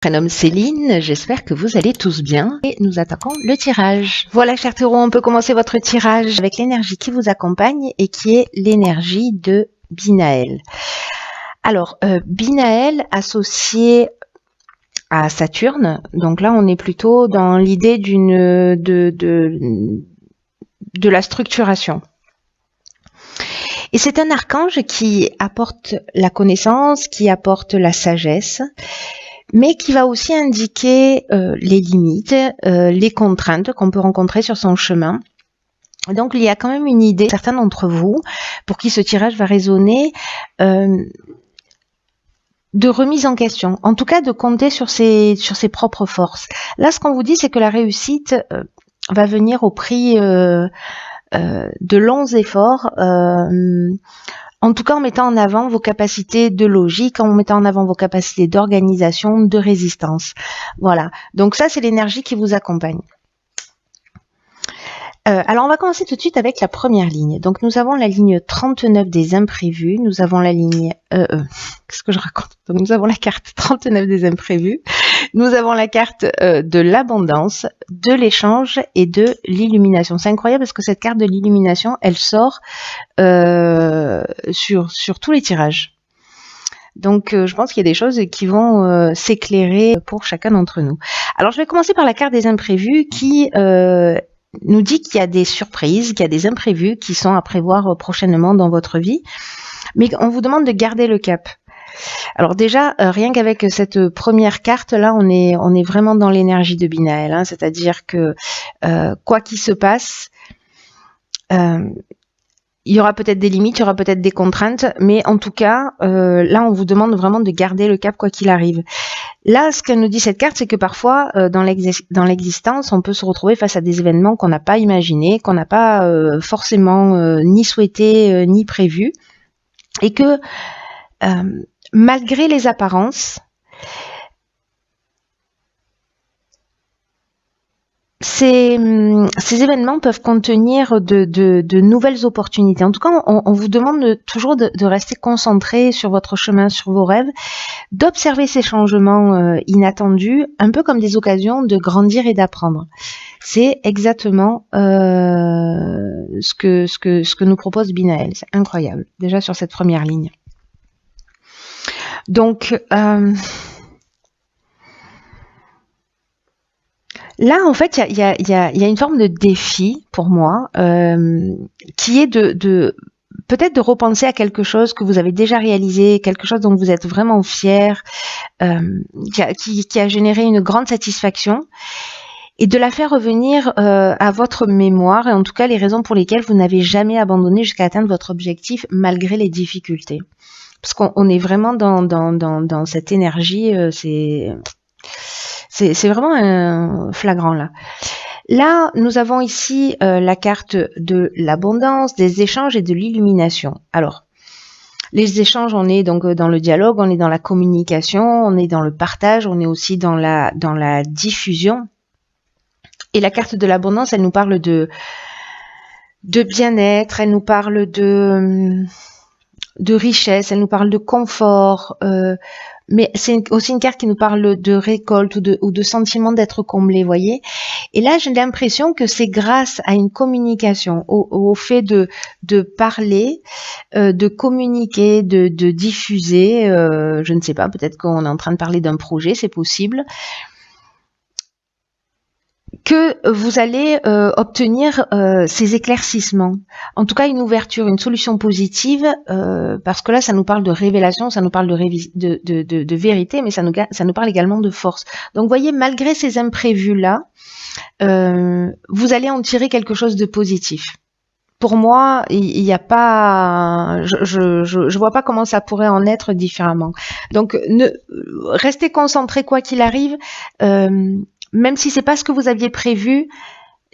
Prénom Céline, j'espère que vous allez tous bien et nous attaquons le tirage. Voilà chers taureaux, on peut commencer votre tirage avec l'énergie qui vous accompagne et qui est l'énergie de Binaël. Alors, Binaël associé à Saturne, donc là on est plutôt dans l'idée de la structuration. Et c'est un archange qui apporte la connaissance, qui apporte la sagesse, mais qui va aussi indiquer les limites, les contraintes qu'on peut rencontrer sur son chemin. Donc il y a quand même une idée, certains d'entre vous, pour qui ce tirage va résonner, de remise en question, en tout cas de compter sur ses propres forces. Là, ce qu'on vous dit, c'est que la réussite va venir au prix de longs efforts, en tout cas en mettant en avant vos capacités de logique, en mettant en avant vos capacités d'organisation, de résistance. Voilà, donc ça c'est l'énergie qui vous accompagne. Alors on va commencer tout de suite avec la première ligne. Donc nous avons la ligne 39 des imprévus, nous avons la ligne... qu'est-ce que je raconte? Donc nous avons la carte 39 des imprévus, nous avons la carte de l'abondance, de l'échange et de l'illumination. C'est incroyable parce que cette carte de l'illumination, elle sort sur tous les tirages. Donc je pense qu'il y a des choses qui vont s'éclairer pour chacun d'entre nous. Alors je vais commencer par la carte des imprévus qui nous dit qu'il y a des surprises, qu'il y a des imprévus qui sont à prévoir prochainement dans votre vie, mais on vous demande de garder le cap. Alors déjà, rien qu'avec cette première carte là, on est vraiment dans l'énergie de Binaël, hein, c'est-à-dire que quoi qu'il se passe, il y aura peut-être des limites, il y aura peut-être des contraintes, mais en tout cas, là, on vous demande vraiment de garder le cap quoi qu'il arrive. Là, ce que nous dit cette carte, c'est que parfois, dans l'existence, on peut se retrouver face à des événements qu'on n'a pas imaginés, qu'on n'a pas forcément ni souhaité, ni prévu, et que malgré les apparences, ces événements peuvent contenir de nouvelles opportunités. En tout cas, on vous demande toujours de rester concentré sur votre chemin, sur vos rêves, d'observer ces changements inattendus, un peu comme des occasions de grandir et d'apprendre. C'est exactement ce que nous propose Binaël. C'est incroyable, déjà sur cette première ligne. Donc... là, en fait, il y a une forme de défi pour moi qui est peut-être de repenser à quelque chose que vous avez déjà réalisé, quelque chose dont vous êtes vraiment fier, qui a généré une grande satisfaction, et de la faire revenir à votre mémoire, et en tout cas les raisons pour lesquelles vous n'avez jamais abandonné jusqu'à atteindre votre objectif malgré les difficultés. Parce qu'on est vraiment dans cette énergie, c'est vraiment flagrant là. Là, nous avons ici la carte de l'abondance, des échanges et de l'illumination. Alors, les échanges, on est donc dans le dialogue, on est dans la communication, on est dans le partage, on est aussi dans la diffusion. Et la carte de l'abondance, elle nous parle de bien-être, elle nous parle de richesse, elle nous parle de confort, mais c'est aussi une carte qui nous parle de récolte ou de sentiment d'être comblé, voyez. Et là, j'ai l'impression que c'est grâce à une communication, au fait de parler, de communiquer, de diffuser, je ne sais pas, peut-être qu'on est en train de parler d'un projet, c'est possible, que vous allez obtenir ces éclaircissements. En tout cas, une ouverture, une solution positive, parce que là, ça nous parle de révélation, ça nous parle de vérité, mais ça nous parle également de force. Donc, vous voyez, malgré ces imprévus-là, vous allez en tirer quelque chose de positif. Pour moi, il n'y a pas, je vois pas comment ça pourrait en être différemment. Donc, restez concentrés quoi qu'il arrive. Même si c'est pas ce que vous aviez prévu,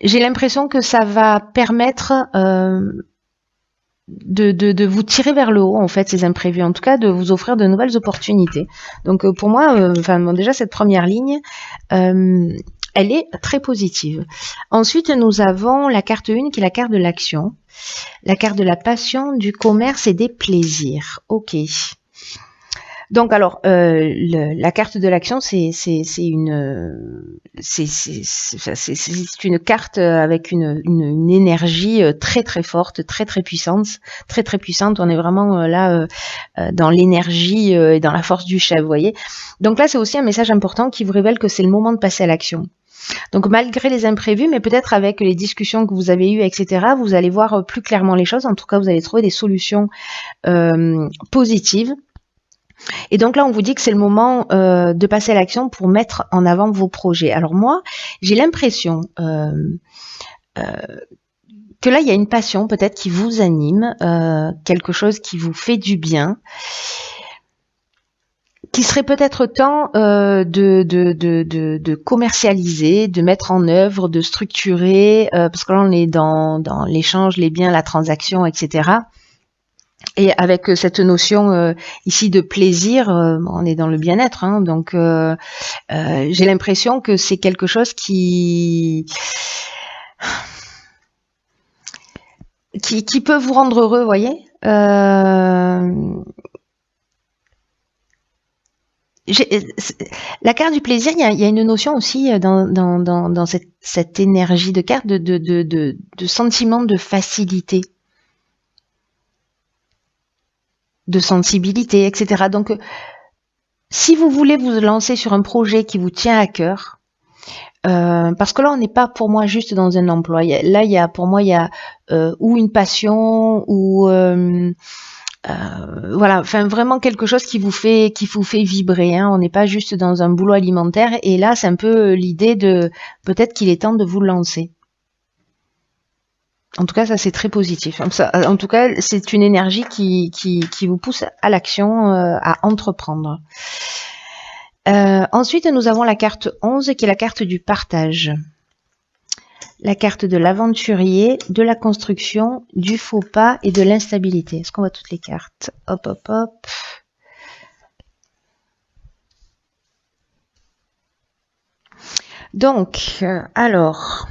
j'ai l'impression que ça va permettre de vous tirer vers le haut, en fait, ces imprévus. En tout cas, de vous offrir de nouvelles opportunités. Donc, pour moi, bon, déjà, cette première ligne, elle est très positive. Ensuite, nous avons la carte 1 qui est la carte de l'action. La carte de la passion, du commerce et des plaisirs. Ok. Donc alors, la carte de l'action, c'est une carte avec une énergie très très forte, très très puissante, très très puissante. On est vraiment là dans l'énergie et dans la force du chef, vous voyez. Donc là, c'est aussi un message important qui vous révèle que c'est le moment de passer à l'action. Donc malgré les imprévus, mais peut-être avec les discussions que vous avez eues, etc., vous allez voir plus clairement les choses. En tout cas, vous allez trouver des solutions positives. Et donc là, on vous dit que c'est le moment de passer à l'action pour mettre en avant vos projets. Alors moi, j'ai l'impression que là, il y a une passion peut-être qui vous anime, quelque chose qui vous fait du bien, qui serait peut-être temps de commercialiser, de mettre en œuvre, de structurer, parce que là, on est dans l'échange, les biens, la transaction, etc. Et avec cette notion ici de plaisir, on est dans le bien-être, hein, donc j'ai l'impression que c'est quelque chose qui peut vous rendre heureux, vous voyez. La carte du plaisir, il y a une notion aussi dans cette énergie de carte de sentiment de facilité, de sensibilité, etc. Donc, si vous voulez vous lancer sur un projet qui vous tient à cœur, parce que là, on n'est pas pour moi juste dans un emploi. Là, pour moi, il y a ou une passion ou voilà, enfin vraiment quelque chose qui vous fait vibrer. Hein. On n'est pas juste dans un boulot alimentaire. Et là, c'est un peu l'idée de peut-être qu'il est temps de vous lancer. En tout cas, ça c'est très positif. En tout cas, c'est une énergie qui vous pousse à l'action, à entreprendre. Ensuite, nous avons la carte 11 qui est la carte du partage. La carte de l'aventurier, de la construction, du faux pas et de l'instabilité. Est-ce qu'on voit toutes les cartes? Hop, hop, hop. Donc, alors...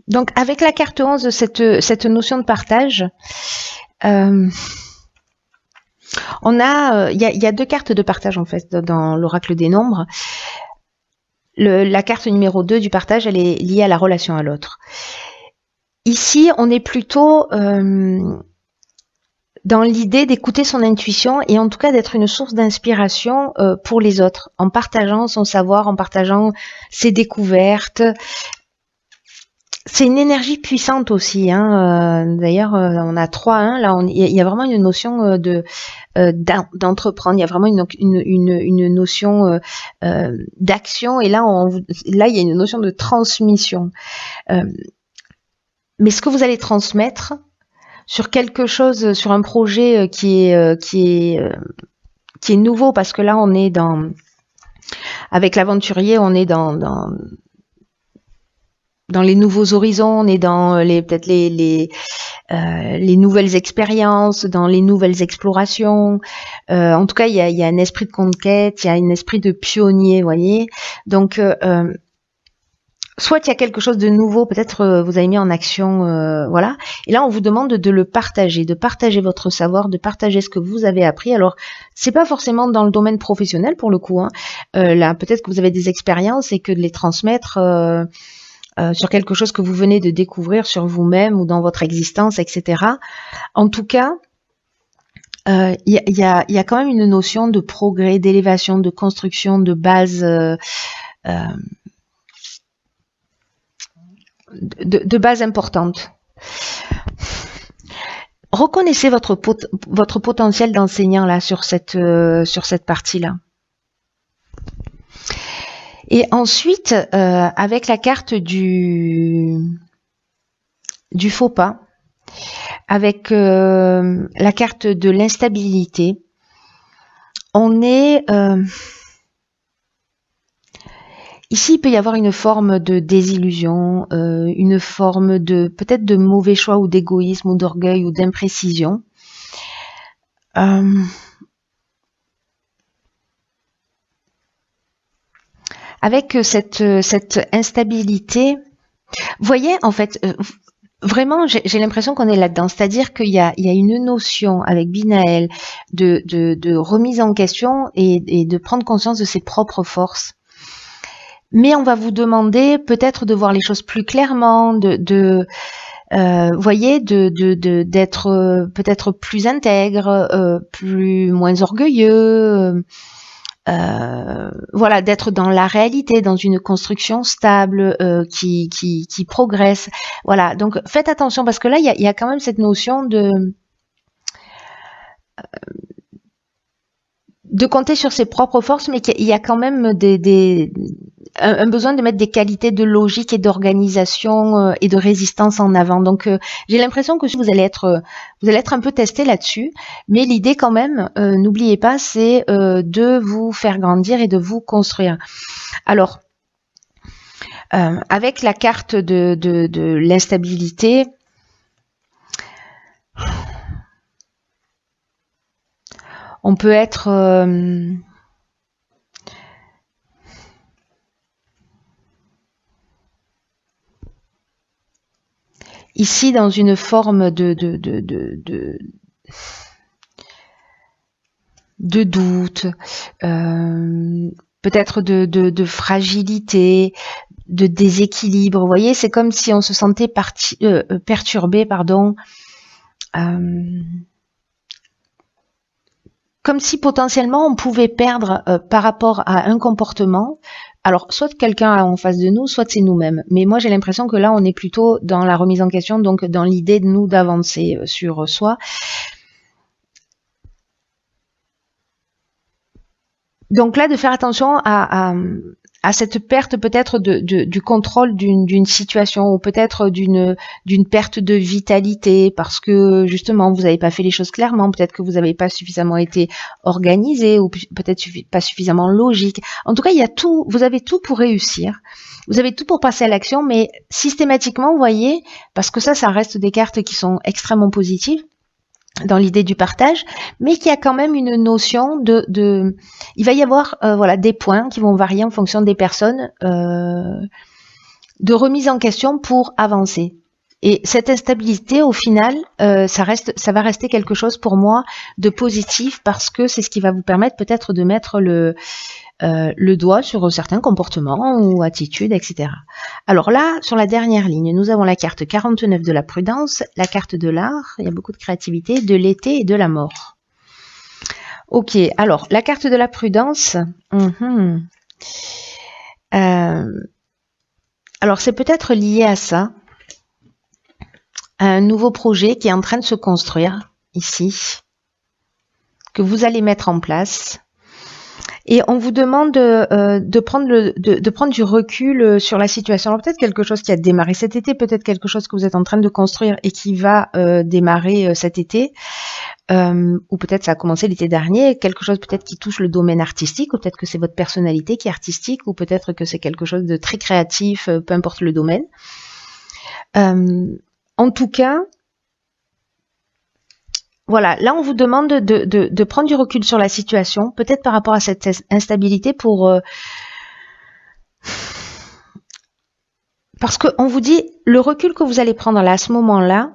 Donc, avec la carte 11, cette notion de partage, on a, il y a deux cartes de partage en fait dans l'oracle des nombres. La carte numéro 2 du partage, elle est liée à la relation à l'autre. Ici, on est plutôt dans l'idée d'écouter son intuition et en tout cas d'être une source d'inspiration pour les autres, en partageant son savoir, en partageant ses découvertes. C'est une énergie puissante aussi. Hein. D'ailleurs, on a 3-1. Là, il y a vraiment une notion d'entreprendre. Il y a vraiment une notion d'action. Et là, il y a une notion de transmission. Mais ce que vous allez transmettre sur quelque chose, sur un projet qui est nouveau, parce que là, on est avec l'aventurier, on est dans les nouveaux horizons, on est dans peut-être les nouvelles expériences, dans les nouvelles explorations. En tout cas, il y a un esprit de conquête, il y a un esprit de pionnier, vous voyez. Donc, soit il y a quelque chose de nouveau, peut-être vous avez mis en action, voilà. Et là, on vous demande de le partager, de partager votre savoir, de partager ce que vous avez appris. Alors, c'est pas forcément dans le domaine professionnel pour le coup. Hein. Là, peut-être que vous avez des expériences et que de les transmettre. Sur quelque chose que vous venez de découvrir sur vous-même ou dans votre existence, etc. En tout cas, il y a quand même une notion de progrès, d'élévation, de construction, de base, de base importante. Reconnaissez votre potentiel d'enseignant là sur cette partie-là. Et ensuite, avec la carte du faux pas, avec la carte de l'instabilité, on est... ici, il peut y avoir une forme de désillusion, une forme de peut-être de mauvais choix ou d'égoïsme ou d'orgueil ou d'imprécision. avec cette instabilité, vous voyez, en fait, vraiment, j'ai l'impression qu'on est là-dedans. C'est-à-dire qu'il y a une notion avec Binaël de remise en question et de prendre conscience de ses propres forces. Mais on va vous demander peut-être de voir les choses plus clairement, voyez, d'être peut-être plus intègre, moins orgueilleux, voilà, d'être dans la réalité, dans une construction stable qui progresse. Voilà, donc faites attention parce que là, il y a quand même cette notion de compter sur ses propres forces, mais qu'il y a quand même un besoin de mettre des qualités de logique et d'organisation et de résistance en avant. Donc j'ai l'impression que vous allez être un peu testé là-dessus, mais l'idée quand même, n'oubliez pas, c'est de vous faire grandir et de vous construire. Alors avec la carte de l'instabilité, on peut être ici dans une forme de doute, peut-être de fragilité, de déséquilibre. Vous voyez, c'est comme si on se sentait perturbé, pardon. Comme si potentiellement on pouvait perdre par rapport à un comportement. Alors, soit quelqu'un en face de nous, soit c'est nous-mêmes. Mais moi, j'ai l'impression que là, on est plutôt dans la remise en question, donc dans l'idée de nous d'avancer sur soi. Donc là, de faire attention à cette perte peut-être du contrôle d'une situation ou peut-être d'une perte de vitalité parce que justement vous n'avez pas fait les choses clairement, peut-être que vous n'avez pas suffisamment été organisé ou peut-être pas suffisamment logique. En tout cas, il y a tout, vous avez tout pour réussir. Vous avez tout pour passer à l'action, mais systématiquement, vous voyez, parce que ça reste des cartes qui sont extrêmement positives dans l'idée du partage, mais qu'il y a quand même une notion il va y avoir voilà des points qui vont varier en fonction des personnes de remise en question pour avancer. Et cette instabilité, au final, ça va rester quelque chose pour moi de positif parce que c'est ce qui va vous permettre peut-être de mettre le doigt sur certains comportements ou attitudes, etc. Alors là, sur la dernière ligne, nous avons la carte 49 de la prudence, la carte de l'art, il y a beaucoup de créativité, de l'été et de la mort. Ok, alors la carte de la prudence, alors c'est peut-être lié à ça, à un nouveau projet qui est en train de se construire ici, que vous allez mettre en place. Et on vous demande de prendre du recul sur la situation. Alors peut-être quelque chose qui a démarré cet été, peut-être quelque chose que vous êtes en train de construire et qui va démarrer cet été, ou peut-être ça a commencé l'été dernier, quelque chose peut-être qui touche le domaine artistique, ou peut-être que c'est votre personnalité qui est artistique, ou peut-être que c'est quelque chose de très créatif, peu importe le domaine. En tout cas, voilà, là on vous demande de prendre du recul sur la situation, peut-être par rapport à cette instabilité parce qu'on vous dit, le recul que vous allez prendre là, à ce moment-là,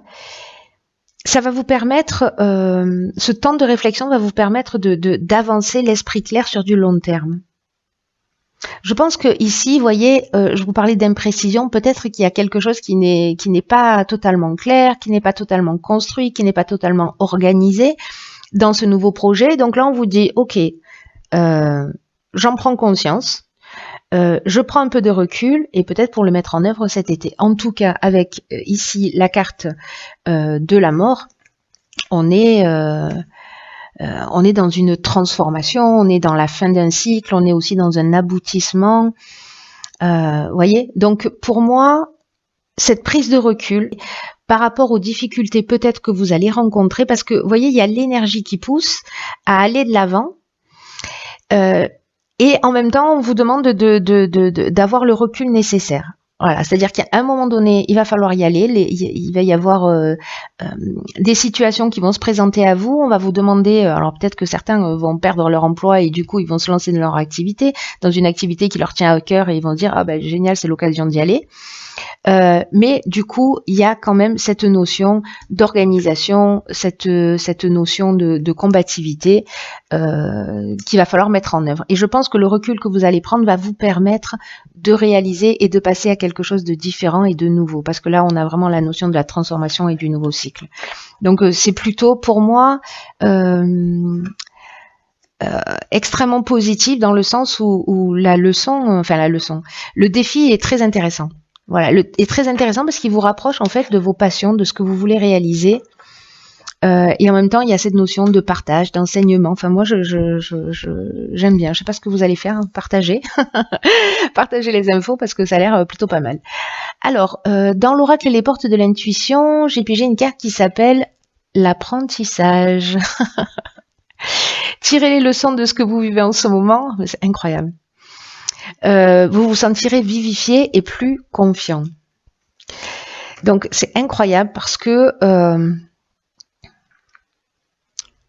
ça va vous permettre, ce temps de réflexion va vous permettre d'avancer l'esprit clair sur du long terme. Je pense que ici, vous voyez, je vous parlais d'imprécision, peut-être qu'il y a quelque chose qui n'est pas totalement clair, qui n'est pas totalement construit, qui n'est pas totalement organisé dans ce nouveau projet. Donc là, on vous dit, ok, j'en prends conscience, je prends un peu de recul et peut-être pour le mettre en œuvre cet été. En tout cas, avec ici la carte de la mort, on est dans une transformation, on est dans la fin d'un cycle, on est aussi dans un aboutissement. Voyez, donc pour moi, cette prise de recul par rapport aux difficultés peut-être que vous allez rencontrer, parce que vous voyez, il y a l'énergie qui pousse à aller de l'avant. Et en même temps, on vous demande d'avoir le recul nécessaire. Voilà, c'est-à-dire qu'à un moment donné, il va falloir y aller. Il va y avoir des situations qui vont se présenter à vous. On va vous demander, alors peut-être que certains vont perdre leur emploi et du coup, ils vont se lancer dans leur activité, dans une activité qui leur tient à cœur et ils vont dire, ah ben génial, c'est l'occasion d'y aller. Mais du coup, il y a quand même cette notion d'organisation, cette notion de combativité qu'il va falloir mettre en œuvre. Et je pense que le recul que vous allez prendre va vous permettre de réaliser et de passer à quelque chose de différent et de nouveau. Parce que là, on a vraiment la notion de la transformation et du nouveau cycle. Donc, c'est plutôt pour moi extrêmement positif dans le sens où le défi est très intéressant. Voilà, est très intéressant parce qu'il vous rapproche en fait de vos passions, de ce que vous voulez réaliser. Et en même temps, il y a cette notion de partage, d'enseignement. Enfin, moi, j'aime bien. Je sais pas ce que vous allez faire, hein, partager, partager les infos parce que ça a l'air plutôt pas mal. Alors, dans l'oracle et les portes de l'intuition, j'ai pigé une carte qui s'appelle l'apprentissage. Tirez les leçons de ce que vous vivez en ce moment. C'est incroyable. Vous vous sentirez vivifié et plus confiant. Donc c'est incroyable parce que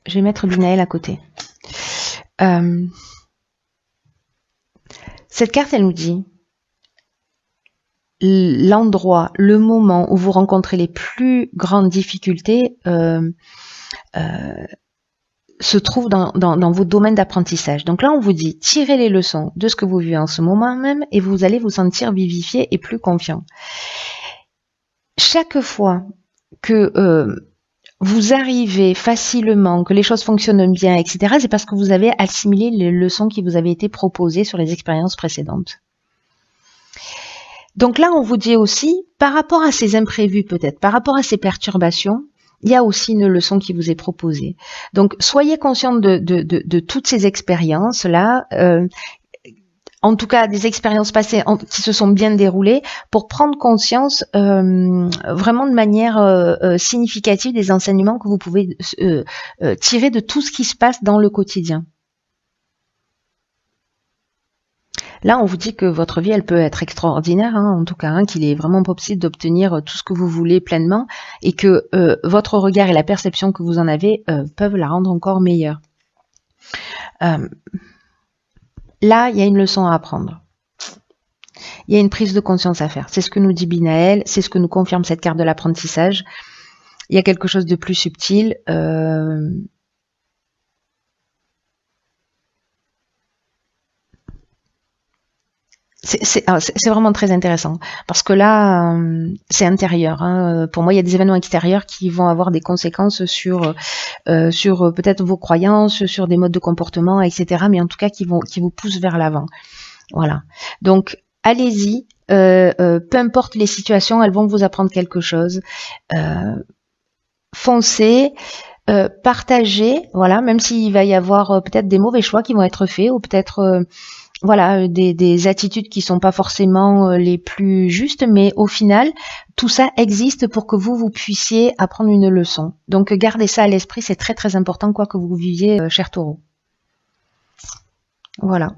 je vais mettre Binaël à côté. Cette carte, elle nous dit l'endroit, le moment où vous rencontrez les plus grandes difficultés se trouve dans vos domaines d'apprentissage. Donc là, on vous dit, tirez les leçons de ce que vous vivez en ce moment même et vous allez vous sentir vivifié et plus confiant. Chaque fois que vous arrivez facilement, que les choses fonctionnent bien, etc., c'est parce que vous avez assimilé les leçons qui vous avaient été proposées sur les expériences précédentes. Donc là, on vous dit aussi, par rapport à ces imprévus peut-être, par rapport à ces perturbations, il y a aussi une leçon qui vous est proposée. Donc, soyez conscient de toutes ces expériences-là, en tout cas des expériences passées qui se sont bien déroulées, pour prendre conscience vraiment de manière significative des enseignements que vous pouvez tirer de tout ce qui se passe dans le quotidien. Là, on vous dit que votre vie, elle peut être extraordinaire, hein, en tout cas, hein, qu'il est vraiment possible d'obtenir tout ce que vous voulez pleinement et que votre regard et la perception que vous en avez peuvent la rendre encore meilleure. Là, il y a une leçon à apprendre. Il y a une prise de conscience à faire. C'est ce que nous dit Binaël, c'est ce que nous confirme cette carte de l'apprentissage. Il y a quelque chose de plus subtil. C'est vraiment très intéressant parce que là, c'est intérieur. Hein. Pour moi, il y a des événements extérieurs qui vont avoir des conséquences sur peut-être vos croyances, sur des modes de comportement, etc. Mais en tout cas, qui vous poussent vers l'avant. Voilà. Donc, allez-y. Peu importe les situations, elles vont vous apprendre quelque chose. Foncez. Partagez. Voilà. Même s'il va y avoir peut-être des mauvais choix qui vont être faits ou peut-être voilà, des attitudes qui sont pas forcément les plus justes, mais au final, tout ça existe pour que vous puissiez apprendre une leçon. Donc, gardez ça à l'esprit, c'est très très important, quoi que vous viviez, cher Taureau. Voilà.